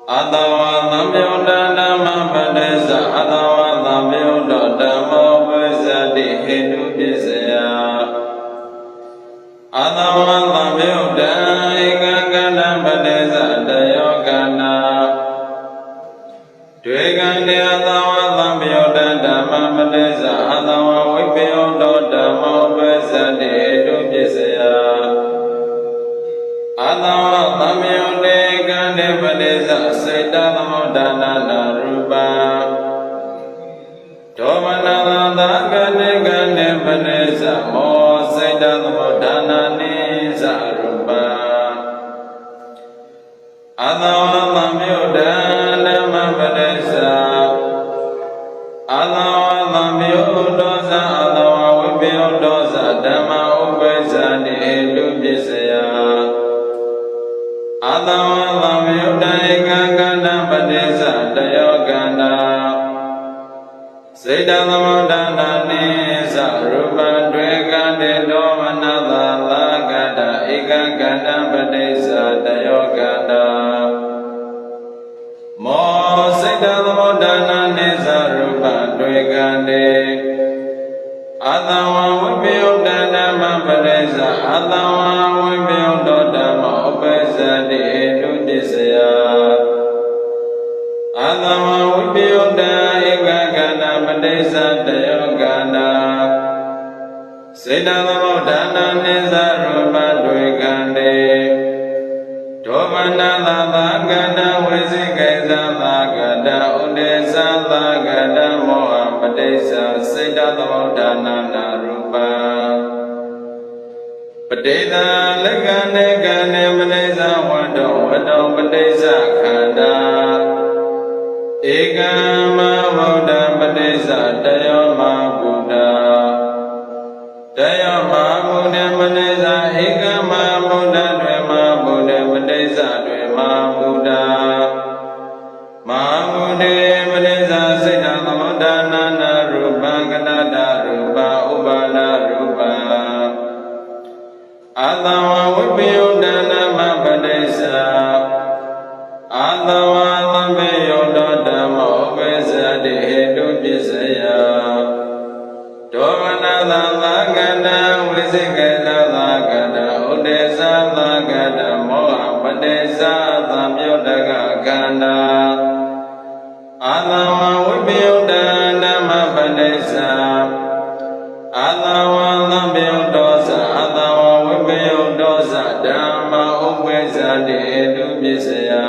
Adawa Namyoda Dhamma Padesa Adawa Namyoda Dhamma Padesati Hetu Pisaya Adawa Namyoda Ikagana Padesa Dayogana Dvegande Adawa Namyoda Dhamma Padesa Adawa Vipyoda Dhamma Padesati Hetu Pisaya Adawa Namyoda Ikagande Padesa Saita Namodana Narupa Domanada Gane Gane Padesa Mo Saita Namodana Nisa Rupa Adawa Namyoda Dhamma Padesa Adawa Namyodosa Adawa Vipyodosa Dhamma Upesati Hetu Pisaya Adawa Namyoda Ikagana Padesa Dayogana Saita Namodana Nisa Rupa Dvegande Domanada Lagada Ikagana Padesa Dayogana Mo Saita Namodana Nisa Rupa Dvegande Adawa Vipyoda Dhamma Padesa Adawa Vipyoda Dhamma Upesati Hetu Pisaya Adawa Vipyoda Ikagana Padesa Dayogana Saita Namodana Nisa Rupa Dvegande Domanada Lagada Visikesa Lagada Udesa Lagada Moha Padesa Saita Namodana Narupa Padesa Lagane Gane Padesa Wado Wado Padesa Khanda Ekama Buddha Padesa Dayama Buddha Dayama Buddha Padesa Ekama Buddha Dwema Buddha Padesa Dwema Buddha Mahabuddha Padesa Saita Namodana Narupa Ganada Rupa Ubala Rupa Adawa Vipyoda Dhamma Padesa Adawa Namyoda Dhamma Upesati Hetu Pisaya Domanada Lagada Visikesa Lagada Udesa Lagada Moha Padesa Namyoda Gana Adawa Vipyoda Dhamma Padesa Adawa Namyodosa Adawa Vipyodosa Dhamma Upesati Hetu Pisaya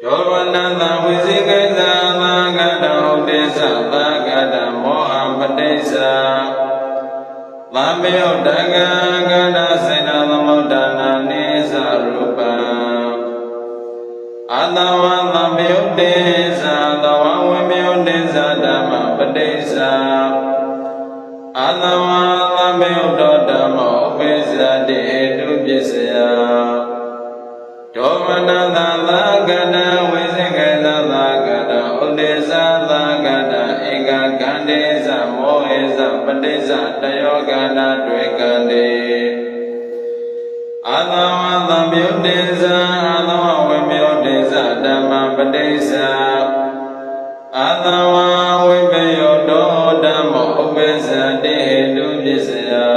Domanada Visikesa Lagada Udesa Lagada Moha Padesa Namyoda Gana Saita Namodana Nisa Rupa Adawa Namyodesa Adawa Vipyodesa Dhamma Padesa Adawa Namyoda Dhamma Upesati Hetu Pisaya Domanada Lagada Visikesa Lagada Udesa Lagada Ikagandesa Mohesa Padesa Dayogana Dvegande Adawa Namyodesa Adawa Vipyodesa Dhamma Padesa Adawa Vipyoda Dhamma Upesati Hetu Pisaya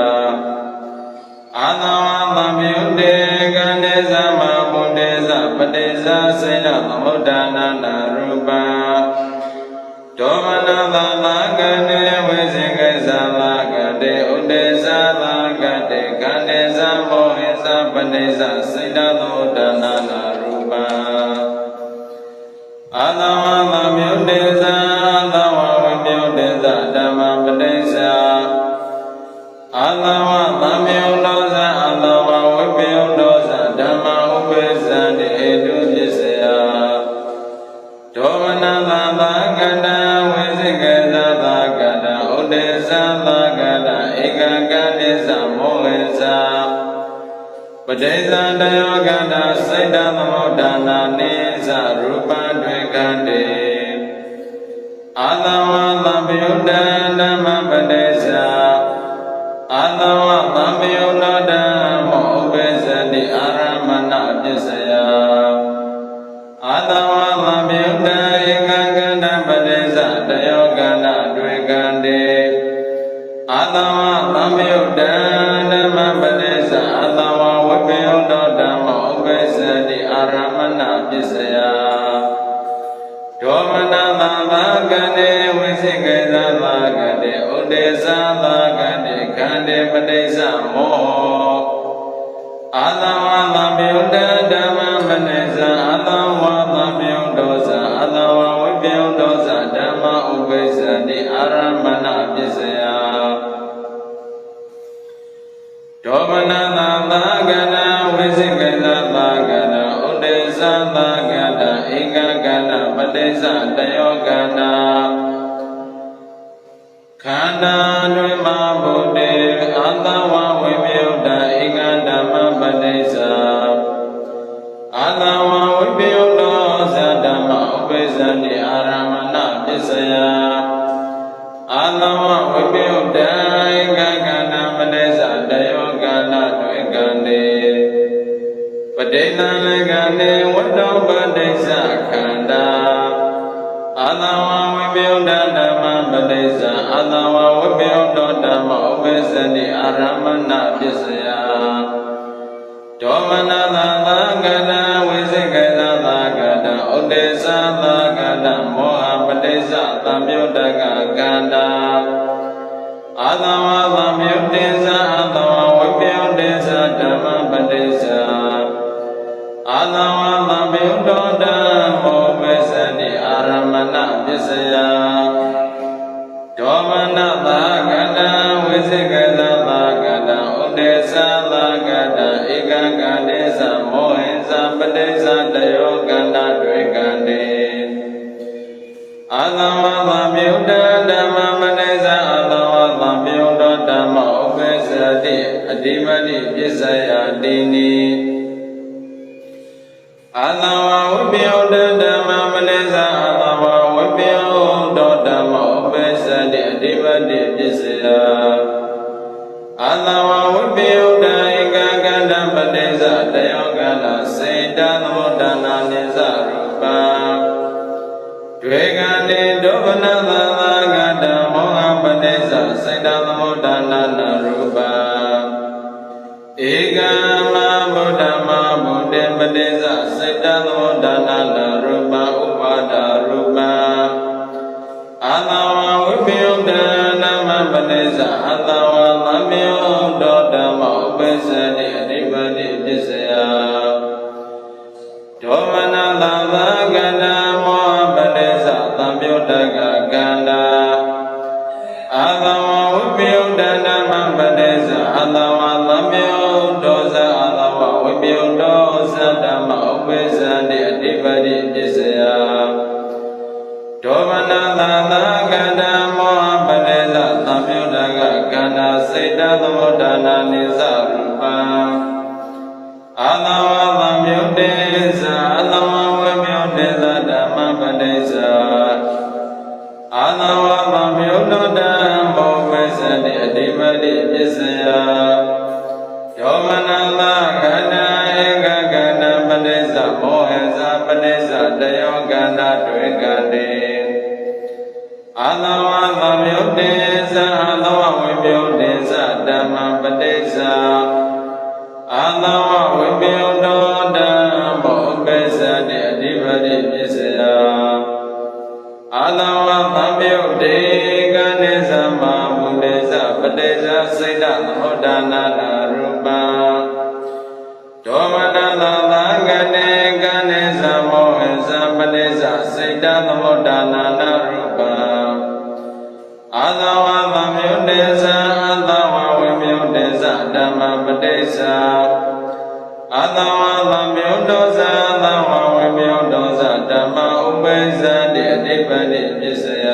Adawa Namyoda Gandesa Mahabuddhesa Padesa Saita Namodana Narupa Domanada Lagade Visikesa Lagade Udesa Lagade Gandesa Mohesa Padesa Saita Namodana Narupa Adawa Namyodesa Adawa Vipyodesa Dhamma Padesa Adawa Namyodosa Adawa Vipyodosa Dhamma Upesati Hetu Pisaya Domanada Lagada Visikesa Lagada Udesa Lagada Ikagandesa Mohesa Padesa Dayogana Saita Namodana Nisa Rupa Dvegande Adawa Namyoda Dhamma Padesa Adawa Namyoda Dhamma Upesati Aramana Pisaya ဒံဓမ္မပတိစ္ဆာအတဝဝိပယုတောဓမ္မောဥပိစ္ဆတိအာရမဏပစ္စယဒေါမနသာသာကတိဝိသိကေသာသာကတိဥဒေသာသာကတိခန္တေပတိစ္ဆမောအာသဝသဗ္ဗယုတဓမ္မပတိစ္ဆာအာသဝသဗ္ဗယုတောသအာသဝဝိပယုတောသဓမ္မဥပိစ္ဆတိအာရမဏပစ္စယဒေါမနသာသာကတိဝိသိကေသာသာကတိဥဒေသာသာကတိဧကကတိပတိစ္ဆတယောကတိခန္ဓာတွင်မဘုဒ္ဓေအာသဝဝိပယုတဧကဓမ္မပတိစ္ဆာအာသဝဝိပယုတောသဓမ္မဥပိစ္ဆတိအာရမဏပစ္စယအာသဝဝိပယုတဧကကတိပတိစ္ဆတယောကတိတွေ့ကံတေပဋိသန္ဓေကတိဝတ္တောပတိစ္ဆခန္ဓာအာသဝဝိပယုတဓမ္မပတိစ္ဆာအာသဝဝိပယုတောဓမ္မဥပိစ္ဆတိအာရမဏပစ္စယဒေါမနသာသာကတိဝိသိကေသာသာကတိဥဒေသာသာကတိမောဟပတိစ္ဆသံယုတကကန္တာအာသဝသံယုတေသအာသဝဝိပယုတေသဓမ္မပတိစ္ဆာအာသဝသံယုတောဓမ္မောပိစ္ဆတိအာရမဏပစ္စယဒေါမနသာကတိဝိသိကေသာသာကတိဥဒေသာသာကတိဧကကတိသမောဟိသပတိစ္ဆတယောကန္တတွေ့ကံတေအာသဝသံယုတဓမ္မပတိစ္ဆာအာသဝသံယုတောဓမ္မဥပိစ္ဆတိအဓိပတိပစ္စယတိနိအာသဝဝိပယုတဓမ္မပတိစ္ဆာအာသဝဝိပယုတောဓမ္မဥပိစ္ဆတိအဓိပတိပစ္စယအာသဝဝိပယုတဧကကန္တပတိစ္ဆတယောကန္တစေတသမုဒ္ဒနာနိသရူပတွေ့ကံတေဒုဗနသာသာကတမောဟပတိစ္ဆစေတသမုဒ္ဒနာနာရူပဧကမဗုဒ္ဓမဗုဒ္ဓေပတိစ္ဆစေတသမုဒ္ဒနာနာရူပဥပါဒရူပအာသဝဝိပယုတဓမ္မပတိစ္ဆအာသဝသံယုတောဓမ္မဥပိစ္ဆတိအဓိပတိပစ္စယဒေါမနသာသာကတိမောဟပတိစ္ဆသံယုတကကန္တာအာသဝဝိပယုတဓမ္မပတိစ္ဆအာသဝသံယုတောသအာသဝဝိပယုတောသဓမ္မဥပိစ္ဆတိအဓိပတိပစ္စယဒေါမနသာသာကတိမောဟပတိစ္ဆသံယုတကကန္တာစေတသမုဒ္ဒနာနိသရူပံအာသဝသံယုတေသအာသဝဝိပယုတေသဓမ္မပတိစ္ဆအာသဝသံယုတောဓမ္မောပိစ္ဆတိအဓိပတိပစ္စယဒေါမနသာကတိဧကကန္တပတိစ္ဆမောဟေသပတိစ္ဆတယောကန္တတွေ့ကံတေအာသဝသံယုတေသအာသဝဝိပယုတေသဓမ္မပတိစ္ဆအာသဝဝိပယုတောဓမ္မောပိစ္ဆတိအဓိပတိပစ္စယအာသဝသံယုတေကနိသမဘုဒ္ဓေသပတိစ္ဆစေတသမုဒ္ဒနာနာရူပံဒေါမနသာသာကတိကနိသမောဟိသပတိစ္ဆစေတသမုဒ္ဒနာနာရူပံအာသဝသံယုတေသအာသဝဝိပယုတေသဓမ္မပတိစ္ဆအာသဝသံယုတောသအာသဝဝိပယုတောသဓမ္မဥပိစ္ဆတိအဓိပတိပစ္စယ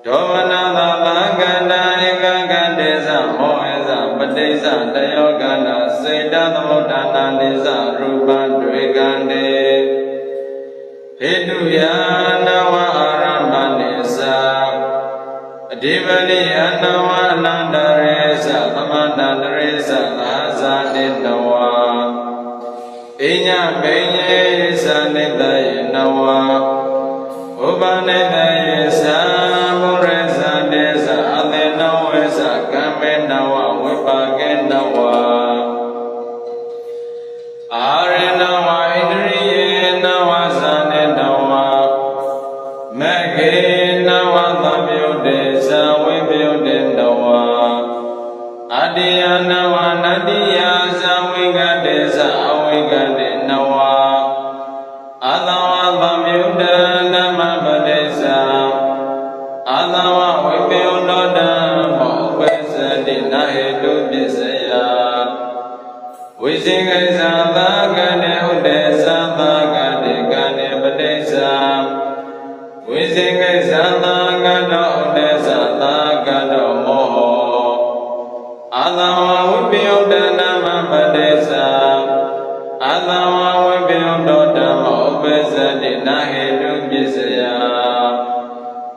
ဒေါမနသာသာကတိဧကကန္တေသမောဟေသပတိစ္ဆတယောကန္တစေတသမုဒ္ဒနာနိသရူပံတွေ့ကံတေဟေတုယာနဝအာရမဏိသအဓိပတိယနဝအနန္တရေသသမန္တရေသသာဇာတိနဝဣညပိညေသနိတယေနဝဥပနိတယေသဘုရေသတေသအသေနဝေသကမ္မေန ရိနဝဣန္ဒရိယေနဝသနေနဝမခေနဝသမြုတေသဝိပယုတေနဝအတ္တိယနဝနတ္တိယသဝိကတေသအဝိကတေနဝအတဝသမြုတနမပတိသအတဝဝိပယုတောတမောပစ္စတိနဟေတုပစ္စယဝိစိကိသသာကတေဥဒေသသာကတေကတေပတိသဝိစိကိသသာကတောဥဒေသသာကတောမောဟအတဝဝိပယုတနမပတိသအတဝဝိပယုတောဓမ္မောပစ္စတိနဟေတုပစ္စယ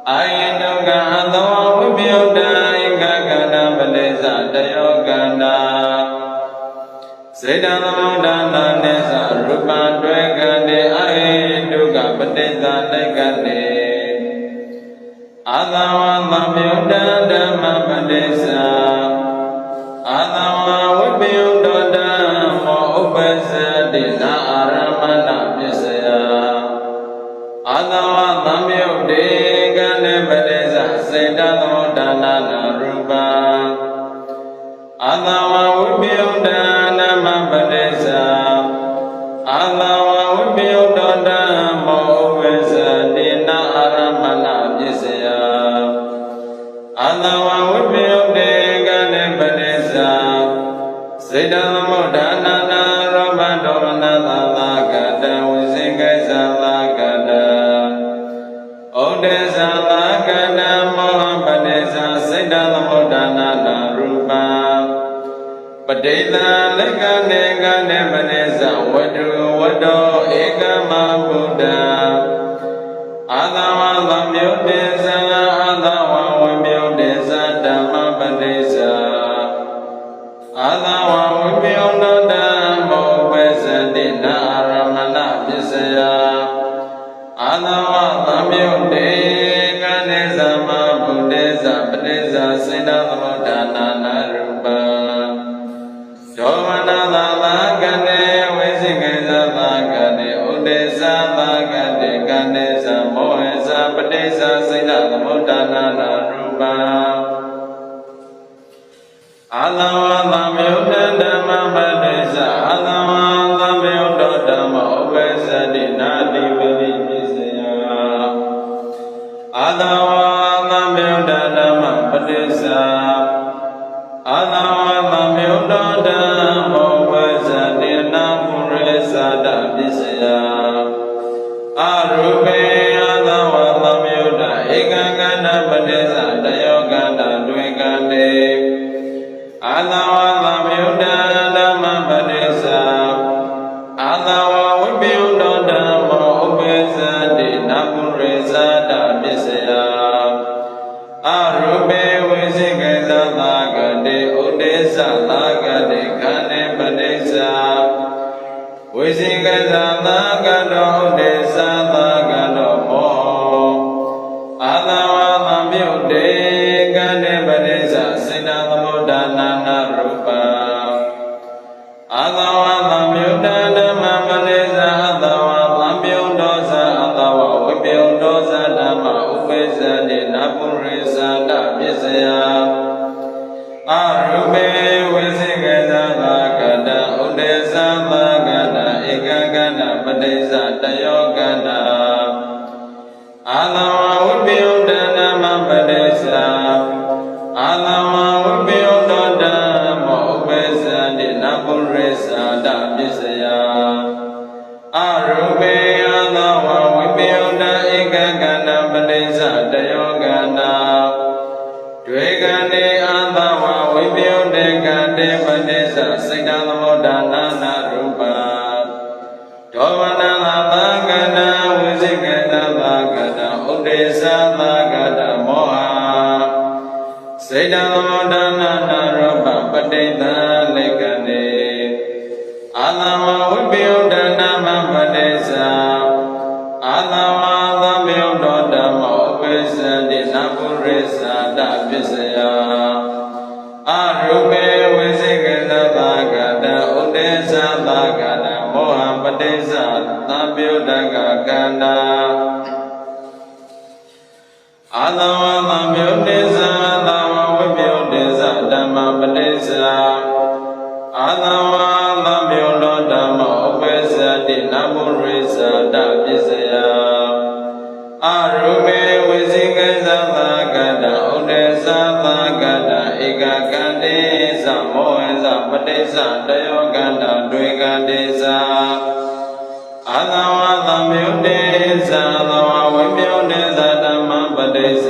အာယတုကအတဝဝိပယုတဧကကန္တပတိသတယောကန္တာစေတသမုဒ္ဒနာနေသရူပံတွေ့ကံတေအာဟိတုကပတိသလိကတေအာသဝသမြုတ္တဓမ္မပတိသအာသဝဝိပယုတောဓမ္မောဥပ္ပစ္စတိနာအာရမဏပစ္စယအာသဝသမြုတ္တေကံတေပတိသစေတသမုဒ္ဒနာရူပံအာသဝဝိပယုတဓမ္မပတိသအာသဝဝိပယုတောဓမ္မောဥပ္ပစ္စတိနာအာရမဏပစ္စယအာသဝဝိပယုတေကံတေပတိသစေတသမုဒ္ဒနာရောဘဒေါမနသသာကတဝိစိကိသသာကတဩဒေသသာကတမောဟပတိသစေတသမုဒ္ဒနာရူပံပဋိသလက္ခဏေကတေပတိသဝတ္တုဝတ္တောဧကမဗုဒ္ဓအာသဝသမြုတေသအာသဝဝိပယုတေသဓမ္မပတိသအာသဝဝိပယုတောဓမ္မောပစ္စတိနာရမဏပစ္စယအာသဝသမြုတေကတေသမ္မာဗုဒ္ဓေသပတိသစေတသမုဒ္ဒနာရူပံဒေါမနသာသာကတေဝိစိကိသသာကတေဥဒေသသာကတေကတေသမောဟေသပတိသစေတသမုဒ္ဒနာရူပံအာသဝသမြုတ္တဓမ္မပတိသအာသဝသမြုတ္တဓမ္မဥပ္ပစ္စတိနာတိပတိပစ္စယအာသဝသမြုတ္တဓမ္မပတိသအာသဝသမြုတ္တဓမ္မောပစ္စတိနာပုရိသတပစ္စယအရူပေအာသဝသမြုတ္တဧကကန္တပတိသတယောကန္တတွေ့ကံတေအာသဝသမြုတ္တဓမ္မပတိသအာသဝဝိပယုတောဓမ္မောဥပ္ပစ္စတိနာပုရိသတပစ္စယအရူပေဝိစိကိသသာကတေဥဒေသသာကတေခန္တေပတိသဝိစိကိသသာကတောဥဒေသသာကတောမောအာသဝသမြုတ္တေကန္တေပတိသစေတသမုဒ္ဒနာရူပံအာသဝသမြုတ္တဓမ္မပတိသအာသဝသမြုတ္တောသအာသဝဝိပယုတောသဓမ္မဥပ္ပစ္စတိနာပုရိသတပစ္စယအရူပေဝိစိကိသသာကတဥဒေသသာကတဧကကန္တပတိသတယောကန္တအာသဝဝိပယုတဓမ္မပတိသအာသဝဝိပယုတောဓမ္မောဥပ္ပစ္စတိနာပုရိသတပစ္စယအရူပေအာသဝဝိပယုတဧကကန္တပတိသတယောကန္တတွေ့ကံတေအာသဝဝိပယုတေကံတေပတိသစေတသမုဒ္ဒနာရူပံဒေါမနသာသာကတဝိစိကိသသာကတဥဒေသသာကတမောဟစေတသမုဒ္ဒနာရူပံပဋိသလိကတေအာသဝဝိပယုတနာမပတိသအာသဝသမြုတ္တောဓမ္မောဥပ္ပစ္စတိနာပုရိသတပစ္စယအရူပေဝိစိကိသသာကတဥဒေသသာကတမောဟ တိစ္ဆာသံပြုတကကန္တာအာသဝသံပြုတိစ္ဆာအာသဝဝိပြုတိစ္ဆာဓမ္မပတိစ္ဆာအာသဝသံပြုလောဓမ္မဥပ္ပစ္စတိနဗုရိစ္ဆာတပစ္စယအရုမေဝိဇိကိသသကတဥဒေသသကတဧကကန္တိသမောဟဇပတိစ္ဆတယောကန္တတွေကန္တိသအာသဝသံမြုတေသသဝဝိမြုတေသဓမ္မပတိစ္ဆ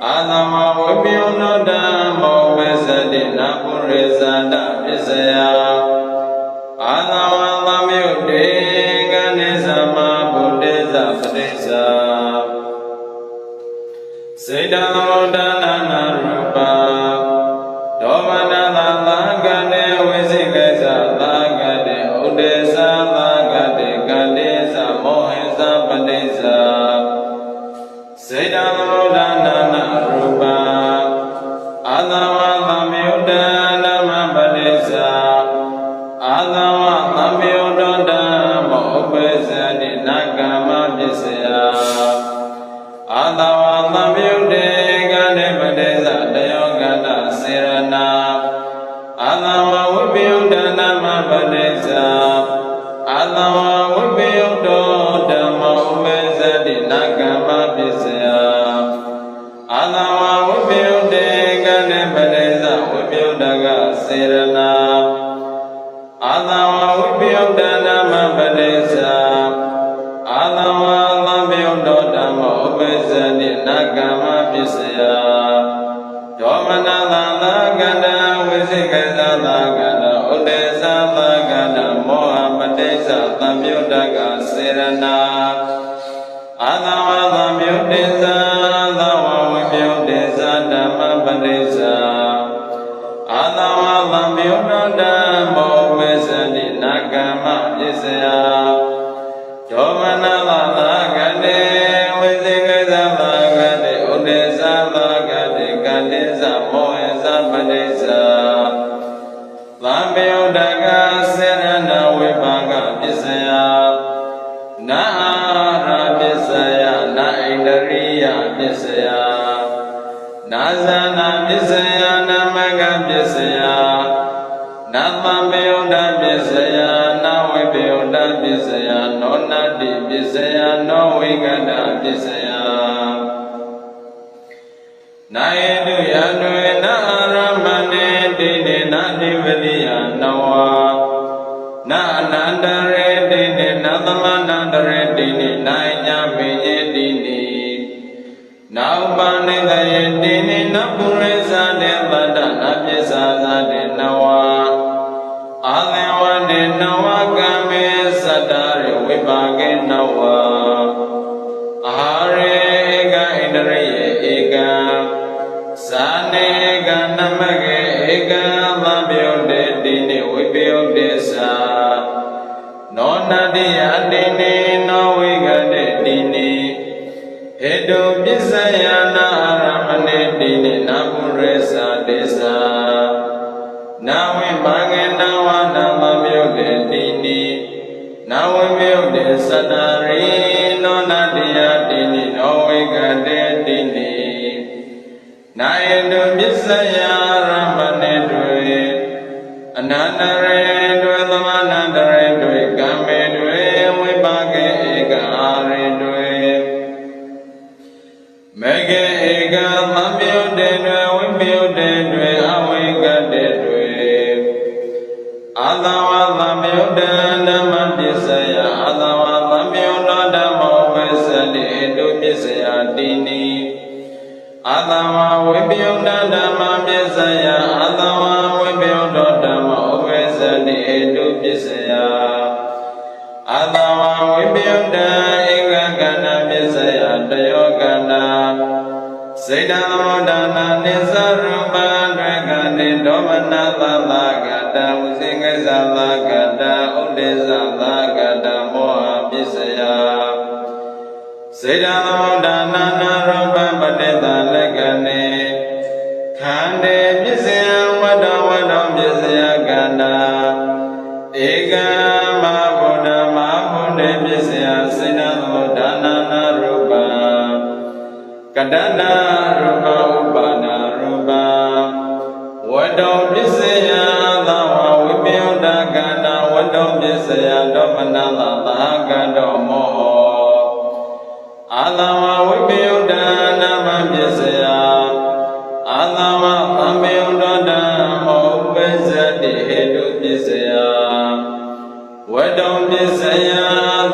အာသဝဝိမြုနောဓမ္မောပစ္စတိနပုရိသတပစ္စယအာသဝသံမြုတေကန္တိသမဗုဒ္ဓဇပတိစ္ဆစေတသမုဒ္ဒနာနာရူပဒောမနသာသာကတေဝိသိကိစ္စသာကတေဥဒေသသာကတေကတေသမောဟိသပတိစ္ဆစေတသမုဒ္ဒနာနာရူပအာသဝသံမြုတ္တဓမ္မပတိစ္ဆအာသဝသံမြုတ္တဓမ္မဥပ္ပစ္စတိနဂမပစ္စယအာသဝသံမြုတေကတေပတိစ္ဆတယောကတစေရနာအာသဝဝိပယုတ္တဓမ္မပတိစ္ဆအာသဝဝိပယုတ္တောဓမ္မဥပ္ပစ္စတိနဂမပစ္စယအာသဝဝိပယုတေကတေပတိစ္ဆဝိပယုတ္တကစေရနာအာသဝဝိပယုတ္တဓမ္မပတိစ္ဆအာသဝသံပယုတ္တောဓမ္မဥပ္ပစ္စတိနဂမပစ္စယဒောမနသာသာကတဝိသိကိသသာကတဥဒေသသာကတမောဟပတိစ္ဆသံပယုတ္တကစေရနာအာသဝသံပယုတ္တိသသဝဝိပယုတ္တိသဓမ္မပတိစ္ဆအာသဝသံပယုတ္တောဓမ္မဥပ္ပစ္စတိနဂမပစ္စယဒောမနသာသာကတေဝိသိကိသသာကတေဥဒေသသာကတေကတေသမောဟဇပတိစ္ဆသံပယုတ္တကစေရဏဝိပါကပစ္စယနာအာရပစ္စယနာဣန္ဒရိယပစ္စယနာဇာနာပစ္စယနာမဂပစ္စယနာသံပယုတ္တပစ္စယနာဝိပယုတ္တပစ္စယနောနတ္တိပစ္စယနောဝိကတပစ္စယနာယေတုယတုေနအာရမဏေတိတေနတိပတိယနဝနာအနန္တရေတိတေနသမနန္တရေတိနိနိုင်ညမေယေတိနိနာဥပနိတယေတိနိနပုရိသတေပတ္တနပစ္ဆာသတေနဝအာသေဝတေနဝကံမေသတ္တရေဝိပါကေနဝအာရေဧကဣန္ဒရိယေဧကံဇာနေကနမကေဧကံသံပယုတ္တေတိနိဝိပယုတ္တေသနောနတ္တိယတိနိနောဝိကတေတိနိဟေတုပစ္စယနာအာရမဏေတိနိနပုရိသတေသနာဝိပါကေနဝနာမပယုတ္တေတိနိနာဝိပယုတ္တေသတ္တရိနောနတ္တိယတိနိနောဝိကတေတိနိနာယေတုပစ္စယရမဏေတွေအနန္တရေတွေသမနန္တရေတွေကံမေတွေဝိပါကေဧကအာရေတွေမေကေဧကသံပယုတ္တေတွေဝိပယုတ္တေတွေအဝိကတေတွေအာသဝသံပယုတ္တဓမ္မပစ္စယအာသဝသံပယုတ္တဓမ္မဥပ္ပစ္စတိဧတုပစ္စယတိနိအာသဝဝိပယုတ္တဓမ္မပစ္စယအာသဝဝိပယုတ္တဓမ္မဥပ္ပစ္စတိဧတုပစ္စယအာသဝဝိပယုတ္တဧကကန္တပစ္စယတယောကန္တစေတသမုဒ္ဒနာနိသရူပတွေကတိဒောမနသာသာကတဝိသိကိသသာကတဥဒေသသာကတမောဟပစ္စယစေတသမုဒ္ဒနာနာရူပပတိတလက္ခဏေခန္တေပစ္စယဝတ္တဝတ္တပစ္စယကန္တာဧကမဘ တေပစ္စယစေနသမုဒ္ဒနာနာရူပကတ္တနာရူပဥပါဒာရူပဝတ္တောပစ္စယသဝဝိပယုတ္တကန္တဝတ္တောပစ္စယဒေါမနသသာကတောမောအာသဝဝိပယုတ္တနာမပစ္စယအာသဝသံပယုတ္တမောဥပ္ပဇ္ဇတိဟေတုပစ္စယဝတ္တောပစ္စယ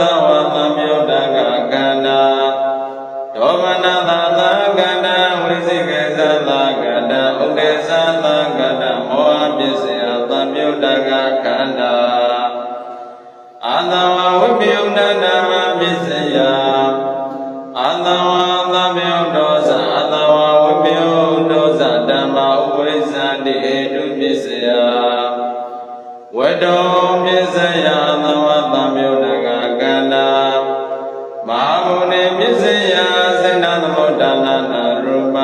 သဝသံပယုတ္တကကန္တဒေါမနသသာကန္တဝိသိကေသသာကန္တဥဒေသသာကန္တမောဟပစ္စယသံပယုတ္တကခန္ဓာအာသဝဝိပယုတ္တနာမပစ္စယအာသဝသံပယုတ္တောသအာသဝဝိပယုတ္တောသဓမ္မဥပ္ပရိစ္ဆတိဟေတုပစ္စယဝတ္တောပစ္စယသဝသံပယုတ္တကကန္တာမဟာဗုဒ္ဓေပစ္စယစေနသမုဒ္ဒနာနာရူပ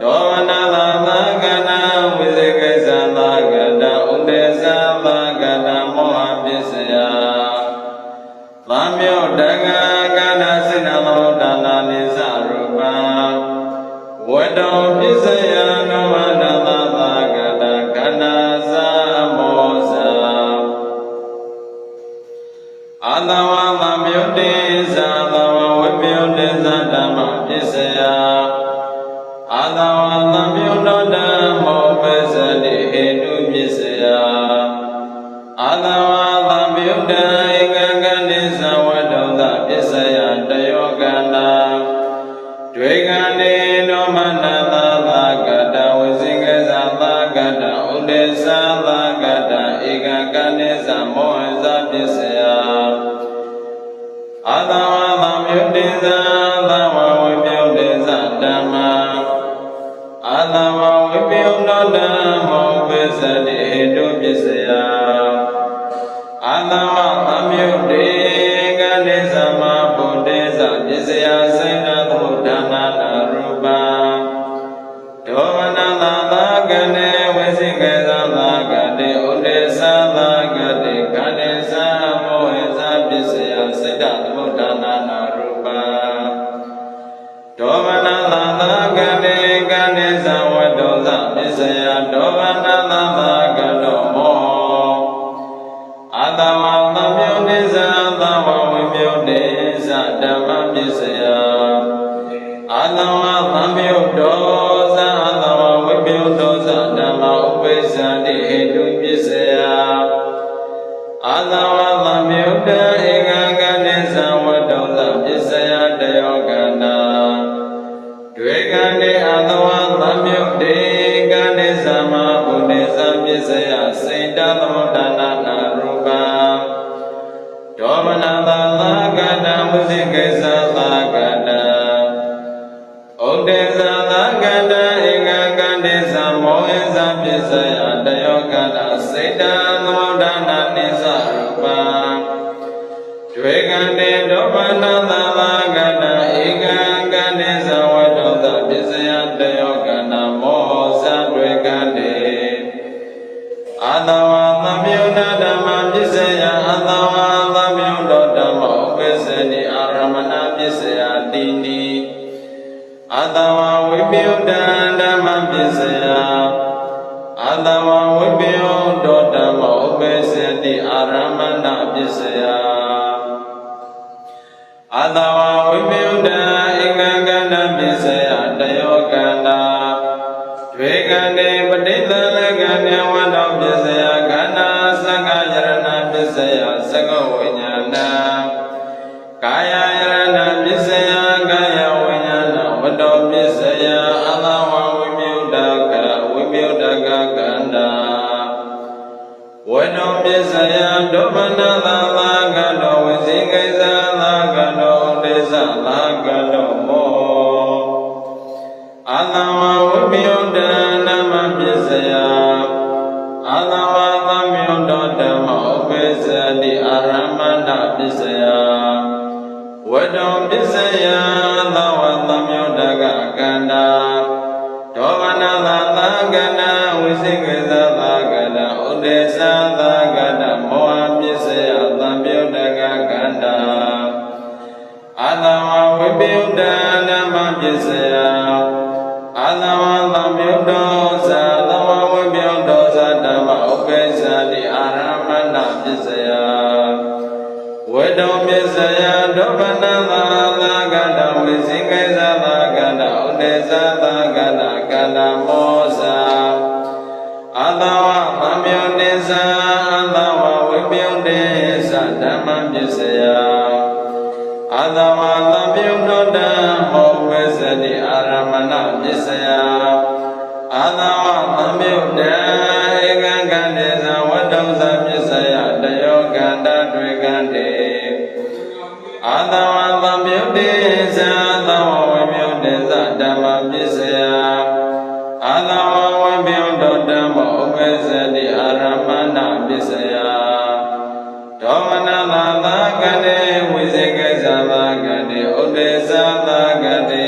ဒေါဝနာသာသာကန္တာဝိသေကိစ္စသာကန္တာဥဒေသသာကန္တာမောဟပစ္စယသံယုတ္တကကန္တာစေနသမုဒ္ဒနာနိသရူပဝတ္တောပစ္စယဒေါဝနာသာသာကန္တာကန္တာသမောဇာအာသဝသံယုတ္တေသသဝဝိပယုတ္တေသဓမ္မပစ္စယအာသဝသံယုတ္တောဓမ္မောပစ္စတိဟေတုပစ္စယအာသဝသံယုတ္တဧကကနိသဝတ္တောသပစ္စယတယောကန္တာတွေကံနေနောမနသာသာကတ္တဝိသိကေသသာကတ္တဥဒေသသာကတ္တဧကကနိသမောဟဇပစ္စယအာသဝသံယုတ္တေသသဝဝိပယုတ္တေသဓမ္မာအာသဝဝိပယုတ္တောဓမ္မောပစ္စတိဟေတုပစ္စယအာသဝသံယုတ္တေကနိသမဗုဒ္ဓေသပစ္စယစေနသမုဒ္ဒနာနာရူပဒေါဝနာသာသာကနေဝိသိကေသသာကတိဥဒေသသာကတိကနိသမောဟေသပစ္စယစေတသမုဒ္ဒနာနာရူပဒေါဝနာသာသာကတိကနိသဝတ္တောသပစ္စယဒေါဝနာသာသာကတောမောအာသဝသံယုတ္တေသသဝဝိပယုတ္တေသဓမ္မပစ္စယအာသဝသံယုတ္တောသအာသဝဝိပယုတ္တောသဓမ္မဥပ္ပစ္ဆတိဟေတုပစ္စယအာသဝသံယုတ္တဧကကနိသဝတ္တောသပစ္စယတယောကန္တာတွေကံနေအာသဝသံယုတ္တေကနိသမဗုဒ္ဓေသပစ္စယစေတသမုဒ္ဒနာနာရူပဒေါမနသာသာကတ္တဝိသိကိစ္စသာကတ္တဥဒေသသာကတ္တဧကကန္တိသမောဟေသပစ္စယတယောကန္တစေတသမုဒ္ဒနာနိသရူပတွေကံနေဒေါမနသာသာကတ္တဧကကန္တိသဝတ္တောသပစ္စယတယောကန္တမောဟသတွေကံနေအာသဝသံယုတ္တဓမ္မပစ္စယအာသဝသံယုတ္တဓမ္မဥပ္ပစ္စတိအာရမဏပစ္စယတိနိအာသဝဝိပယုတ္တဓမ္မပစ္စယအာသဝဝိပယုတ္တဓမ္မဥပ္ပစ္စတိအာရမဏပစ္စယအာသဝဝိပယုတ္တဧကကန္တပစ္စယတယောကန္တာတွေကံနေပဋိသလကံနေဝတ္တောပစ္စယခန္ဓာသက္ခယရဏပစ္စယသက္ကဝိညာဏကာယယရဏပစ္စယကာယဝိညာဏဝတ္တောပစ္စယအာသဝဝိပယုတ္တကဝိပယုတ္တကကန္တာဝတ္တောပစ္စယဒုဗ္ဗနာသာသာကတောဝိသိကိစ္စသာကတောဥဒေသသာကတောမောအာသဝဝိပယုတ္တနာမပစ္စယအာသဝသံယုတ္တဓမ္မဥပ္ပစ္စတိအာရမဏပစ္စယဝတ္တောပစ္စယသဝသံယုတ္တကကန္တာဒေါမနသာသာကန္တာဝိသိကိသသာကန္တာဥဒေသသာကန္တာမောဟပစ္စယသံ Pyodaka Ganda Adava Vipyodana Mabhisaya Adava Lamyodosa Adava Vipyodosa Dhamma Upesadi Aramana Bhisaya Vedo Bhisaya Dhopanala Ganda Visikesa Ganda Udesa Ganda Ganda Mosa Adava Lamyodesa Adava Vipyodesa Dhamma Bhisaya Adava Lamyododa Upesadi Aramana Bhisaya Adava Lamyoda Ekagandesa Vadosa Bhisaya Dayoganda Dvigande Adava Lamyodesa Adava Vipyodesa Dhamma Bhisaya Adava Vipyododa Upesadi Aramana Bhisaya Dhamana Lala Gade Visikesa Gade Udesa Gade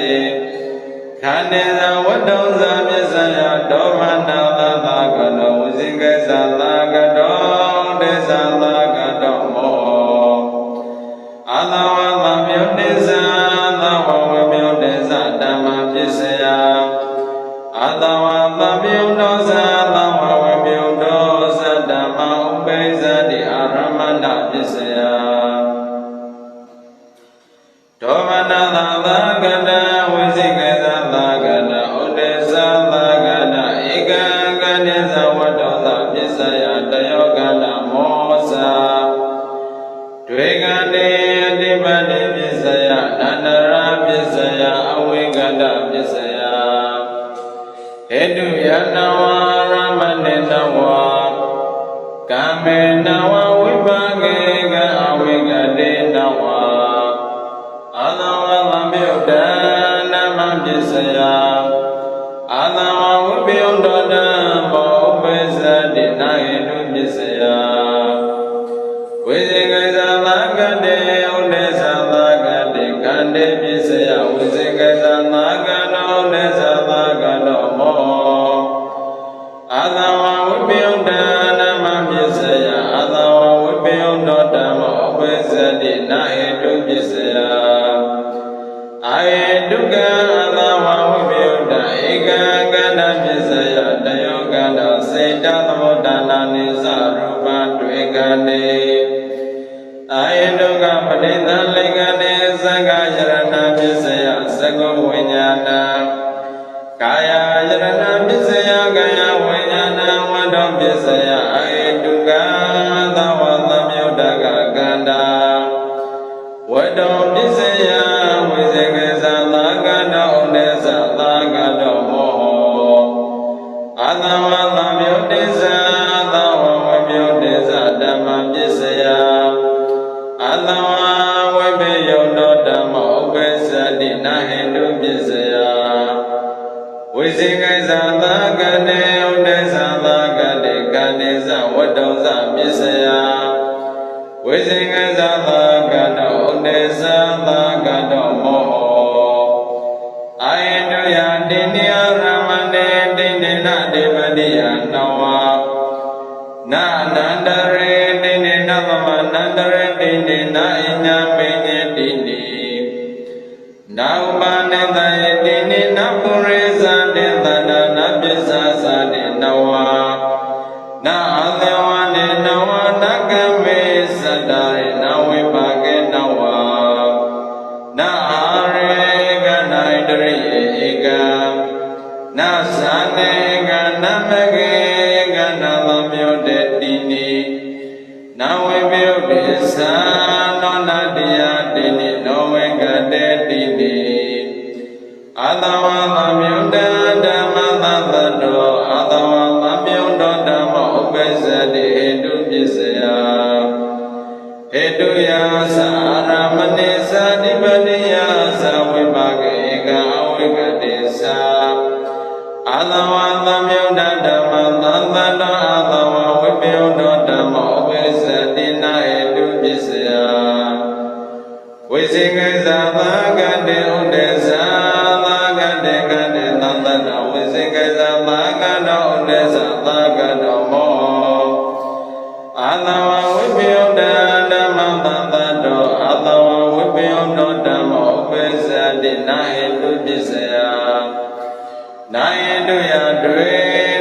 Khandesa Vadosa Bhisaya Dhamana Lala Gade Visikesa Gade Udesa Gade Mo Adava Lamyodesa Adava Vipyodesa Dhamma Bhisaya Adava Lamyodosa Adava Vipyodosa Dhamma Upesadi Aramana Bhisaya Dhamana Lala Gada Visikesa Gada Udesa Gada Ekagandesa Vadosa Bhisaya Dayoganda Mosa Dvigande Adipati Bhisaya Nandara Bhisaya Aviganda Bhisaya Hedu Yanawa Ramane Nawa Kame Nawa Vipage Avigade Nawa Adava Lamyodana Mabhisaya Adava Vipyododa Upesadi Nahedu Bhisaya Visikesa Gade Udesa Gade Kande Bhisaya Visikesa Gade Udesa Gade Mo Adava Vipyodana Mabhisaya Adava Vipyododa Upesadi Nahedu Bhisaya Ayeduka Adava Vipyoda Ekaganda Bhisaya Dayoganda Seta Thamodana Nisa Rupa Dvigande Ayeduka Padita Ligane Sanga Yarana Bhisaya Sago Vinyana Kaya Yarana Bhisaya Kaya Vinyana Vado Bhisaya Ayeduka Adava Lamyodaka Ganda Vado Bhisaya Visikesa Gada Udesa Gada Moho Adava Lamyodesa Adava Vipyodesa Dhamma Bhisaya Adava Vipyododa Upesadi Nahedu Bhisaya Visikesa Gade Udesa Gade Kandesa Vadosa Bhisaya Visikesa Gada Udesa Gada Moho Ayedu Yadini Aramane Dini Nadivadiya Nawa Na Nandare Dini Navama Nandare Dini Na Inya Penye Dini Na Ubane Daye Dini Na Pureza Dina Na Bisa Sadi Nawa Na Adhyavane Nawa Na Kame Sadari Na Vipage Nawa Na Are Gana Idri Ega Na Sane Gana Mage Gana Lamyode Dini Na Vipyodesa No Nadia Dini No Vegade Dini Adava Lamyoda Dhamma Ladado Adava Lamyoda Dhamma Upesadi Hedu Bhisaya Hedu Yasa Aramane Sadipadiya Savipage Eka Avigadesa Adava Lamyoda Dhamma Ladado Adava Vipyoda Dhamma Upesadi Nahedu Bhisaya Visikesa Gade Udesa Gade Gade Ladado Visikesa Gade Udesa Gade Mo Adava Vipyoda Dhamma na hindu pisaya na hindu ya dwe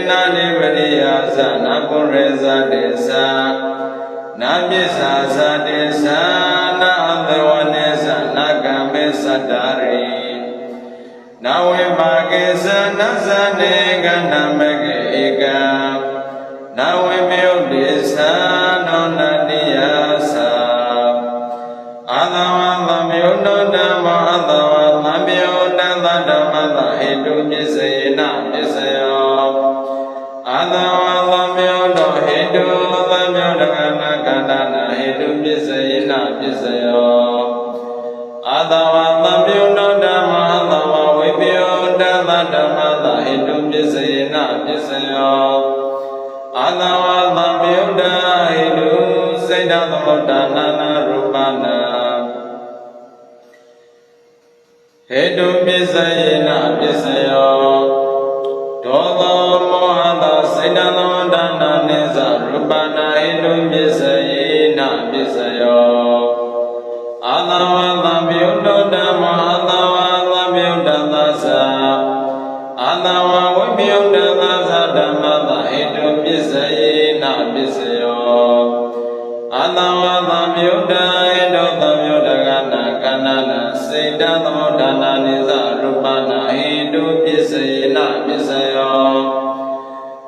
na nivriya sa na pureza desa na pisa sa desa na adhavanesa na kambe sadari na vimagesa na sanega na mege eka na vimyudisa no nadiyasa adhavallamyudo dhamma adhavallamyudo dhamma hindu pisayena pisayo adhavallamyudo hindu dhamyudo gana gana hindu pisayena pisayo adhavallamyudo dhamma adhavallamyudo dhamma hindu pisayena pisayo adhavallamyudo hindu Siddhamudana Rupana Hedu Pisayena Pisayo Dodo Mohada Siddhamudana Nisa Rupana Hedu Pisayena Pisayo Adhavallamyudo Dhamma Adhavallamyudo Dasa Adhavallamyudo Dasa Dhamma Hedu Pisayena Pisayo Adhavallamyudo Hedu Dhamyudo Gana Kanana Siddhamudana Nisa Rupana Hedu Pisayena Pisayo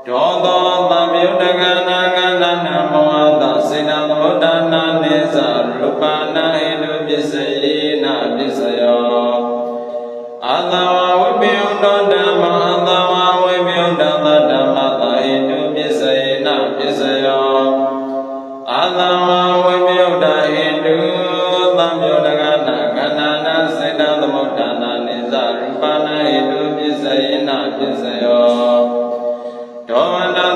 Dodo Dhamyudo Gana Kanana Mohada Siddhamudana Nisa Rupana Hedu Pisayena Pisayo Adhavallamyudo Dhamma Adhavallamyudo Dhamma Hedu Pisayena Pisayo Adhavallamyudo Hindu Dhamyudo Gana Kanana Siddhamudana Nisa Rupana Hedu Pisayena Pisayo Dhamana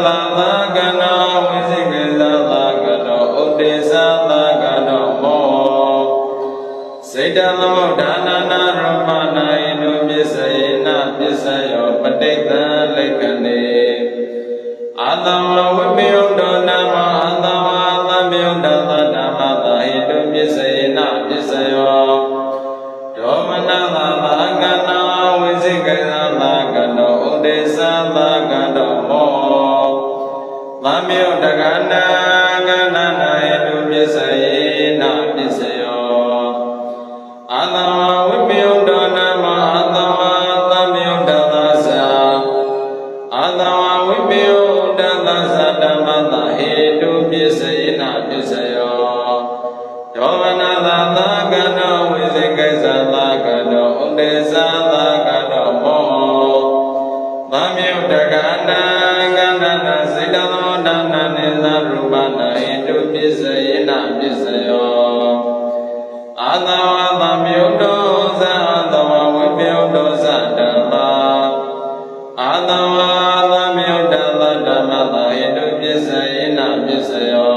Gana Visikisa Gana Uddesa Gana Mo Siddhamudana Rupana Hedu Pisayena Pisayo Patikta Lekane Adhavallamyudo Dhamma Adhavallamyudo Dhamma Hedu Pisayena Pisayo Dhamana Gana Visikisa Gana Uddesa Gana Mo Dhamyudo Gana Hedu Pisayena Pisayo Adhavallamyudo Dhamma Adhavallamyudo Dasa Adhavallamyudo Dasa Dhamma Hedu Pisayena Pisayo Dhamana Gana Visikisa Gana Uddesa Gana Mo Dhamyudo Gana Siddhamudana Nisa Rupana Hedu Pisayena Pisayo Adhavallamyudo Adhavallamyudo Dhamma Adhavallamyudo Dhamma Hedu Pisayena Pisayo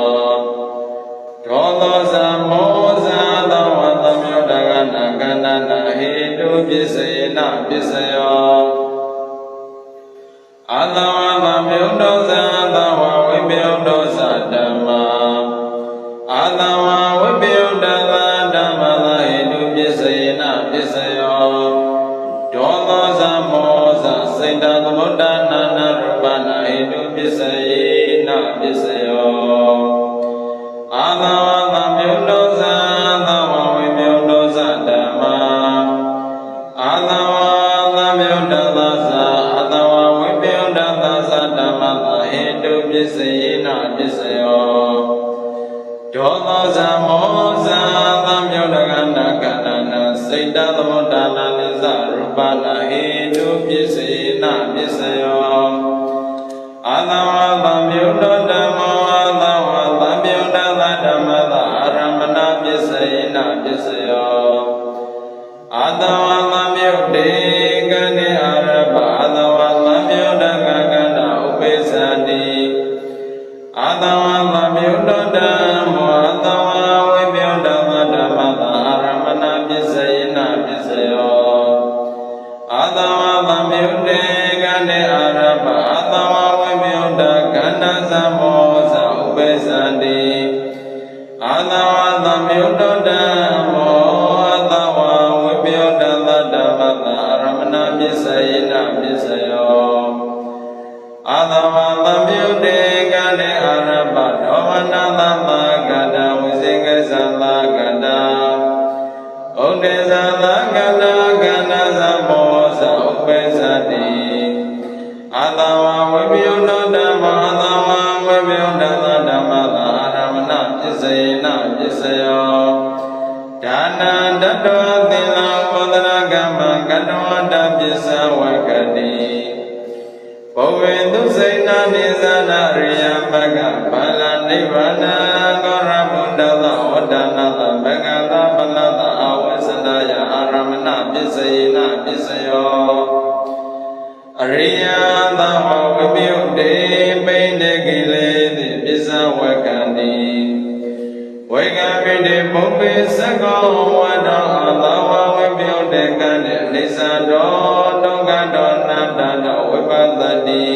Dodo Samosa Adhavallamyudo Gana Kanana Hedu Pisayena Pisayo Adhavallamyudo Adhavallamyudo Dhamma Adhavallamyudo Dhamma Hedu Pisayena Pisayo Dodo Samosa Siddhamudana Rupana Hedu Pisayena Pisayo Adhavallamyudo Adhavallamyudo Dhamma Adhavallamyudo Dasa Adhavallamyudo Dasa Dhamma Hedu Pisayena Pisayo Dodo Samosa Adhavallamyudo Gana Kanana Siddhamudana Nisa Rupana Hedu Pisayena Pisayo Adhavallamyudo Dhamma Adhavallamyudo Dhamma Aramana Pisayena Pisayo Adhavallamyudo Gane Araba Adhavallamyudo Gana Upesani Adhavallamyudo Dhamma Adhavallamyudo Dhamma Aramana Pisayena Pisayo Adhavallamyudo Gane Araba Adhavallamyudo Gana Samosa Upesani Adhavallamyudo Dhamma Adhavallamyudo Dhamma ပစ္စယနာပစ္စယောအာသဝသမြုတေကတေအာရပဒောမနသမကတဝိစေကသသကတဩတေသသကတကဏသမောသဥပေသတိအာသဝဝိပယုဒ္ဓဓမ္မအာသဝဝိပယုဒ္ဓဓမ္မသာအာရမဏပစ္စယနာပစ္စယောဒါနတတောသီလဝဒနာကမ္မကတောတပစ္စဝကတိဘောဝေသူစိဏနိသနာရိယမကဘာလနိဗ္ဗာနကောရဗုဒ္ဓသဝဒနာသဘဂတပလတအဝေသနာယအာရမဏပစ္စယေနပစ္စယောအရိယသဝဝိပယုတေပိဋကကိလေတိပစ္စဝကံတိဝေကပိတေပုပ္ပေသကောဝတောအသဝဝိပယုတေကံတေအိသတောဒုက္ခတောနတ္တတောဝိပဿတိ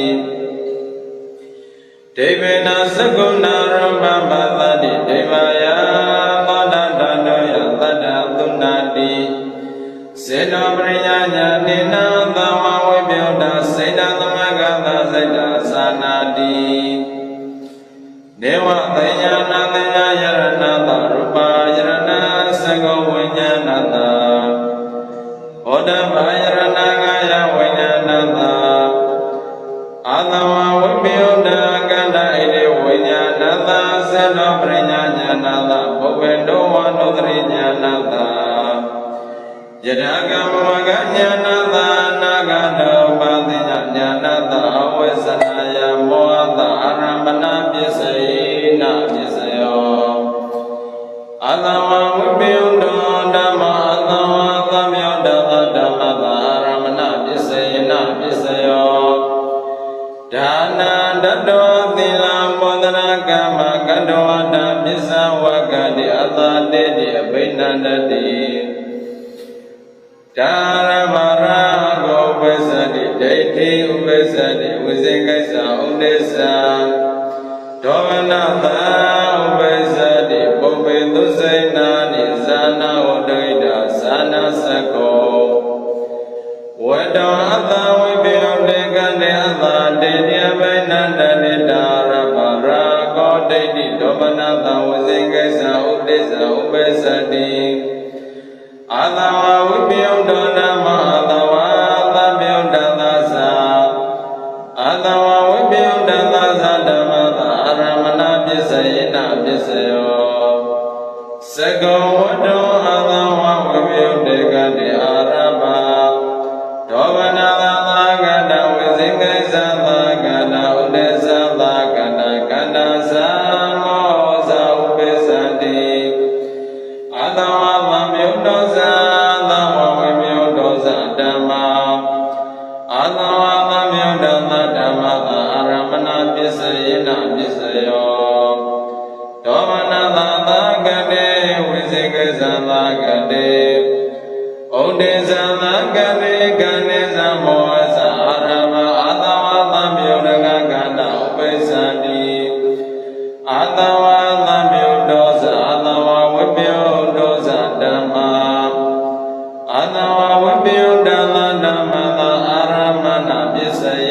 ဒေဝေနသကုဏရမပသတိဒေဝယသောတတတောယသတ္တသုနာတိစေတောပရိညာညာတိနာသဝဝိပယုတစေတသမဂတစေတသာနာတိဒေဝသေညာနာသေညာယရဏတရူပါယရဏသကောဝိညာဏတဩဒဘာယရဏငါယဝိညာဏတအာသဝဝိပယုတကန္တဣတိဝိညာဏတစေတောပရိညာညာနာတဘုဗ္ဗေတောဝနုတရိညာနာတယထာကမ္မကညာနာတနာဂတောပါတိညာနာတအဝေသနာယမောဟတအာရမဏပစ္စယေနပစ္စယောအာသဝဝိပယုတောဓမ္မအာသဝသဗ္ဗယောဓမ္မဓမ္မတအာရမဏပစ္စယေနပစ္စယောဒါနတတောသီလမောဒနာကမ္မကတောတပစ္စဝကတိအတတေတိအဘိနန္တတိဒါရမရာဂောဝိသတိဒိဋ္ဌိဥပ္ပစ္စတိဝိစေကိစ္စဥဒိစ္စဒောမနသဥပ္ပစ္စတိပုပ္ပေသူစိဏာနိဇာနာဝဒိတဇာနာသကောဝတောအတဝိပယုတေကတေအတတေတိအဘိနန္တတိဒါရမရာဂောဒိဋ္ဌိဒောမနသဝိစေကိစ္စဥဒိစ္စဥပ္ပစ္စတိအာသဝဝိပယုတောဓမ္မအာသဝသဗ္ဗယုတသသအာသဝဝိပယုတသသဓမ္မသာအာရမဏပစ္စယေနပစ္စယောသကောဝတောအာသဝဝိပယုတေကတိအာရပဒောဗနာသကတဝိဇိကိသသကတဥဒေသသကတကန္တသမောဇဥပ္ပစ္စတိအာသဝသမြုတ္တောဇာသဝဝိပယုတ္တောဇာဓမ္မာအာသဝသမြုတ္တသဓမ္မသာအာရမဏပစ္စယေနပစ္စယောဒောမနသသကတေဝိစေကိသသကတေဩဒေသသကတေကံနေသမောသအာရမအာသဝသမြုတ္တကကန္တဥပ္ပစ္စတိအာသဝသမြုတ္တောဇာအာသဝဝိပယုတ္တောဇာဓမ္မာအာသဝဝိပယုတ္တသဓမ္မသာအာရမဏပစ္စယေ